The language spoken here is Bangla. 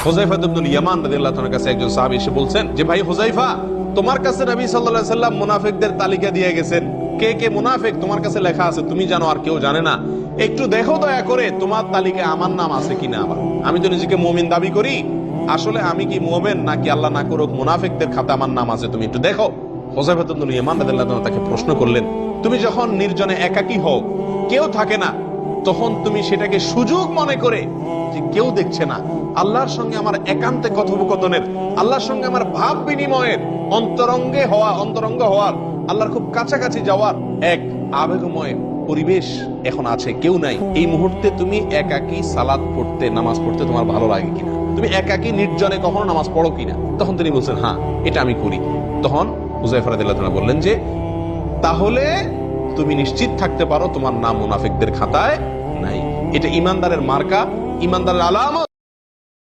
হুযায়ফা ইবনুল ইয়ামান রাদিয়াল্লাহু তাআলার কাছে একজন সাহাবী এসে বলছেন যে, ভাই হুযায়ফা, তোমার কাছে নবী সাল্লাল্লাহু আলাইহি সাল্লাম মুনাফিকদের তালিকা দিয়ে গেছেন, কে কে মুনাফিক তোমার কাছে লেখা আছে, তুমি জানো আর কেউ জানে না, একটু দেখো দয়া করে তোমার তালিকায় আমার নাম আছে কিনা। আবার আমি তো নিজেকে মুমিন দাবি করি, আসলে আমি কি মুমিন নাকি আল্লাহ না করুক মুনাফিকদের খাতে আমার নাম আছে, তুমি একটু দেখো। হুযায়ফা ইবনুল ইয়ামান রাদিয়াল্লাহু তাআলা তাকে প্রশ্ন করলেন, তুমি যখন নির্জনে একাকী হও, কেউ থাকে না, তখন তুমি সেটাকে সুযোগ মনে করে যে কেউ দেখছে না, আল্লাহর সঙ্গে আমার একান্তে কথোপকথনের, আল্লাহর সঙ্গে আমার ভাব বিনিময়ের, অন্তরঙ্গ হওয়ার, আল্লাহর খুব কাছাকাছি যাওয়ার এক আবেগময় পরিবেশ এখন আছে, কেউ নাই, এই মুহূর্তে তুমি একাকী সালাত পড়তে, নামাজ পড়তে তোমার ভালো লাগে কিনা, তুমি একাকী নির্জনে কখনো নামাজ পড়ো কিনা? তখন তিনি বলছেন, হ্যাঁ, এটা আমি করি। তখন হুযায়ফা রাদিয়াল্লাহু তাআলা বললেন যে, তাহলে তুমি নিশ্চিত থাকতে পারো তোমার নাম মুনাফিকদের খাতায় নাই। এটা ঈমানদারের মার্কা, ঈমানদারের আলামত।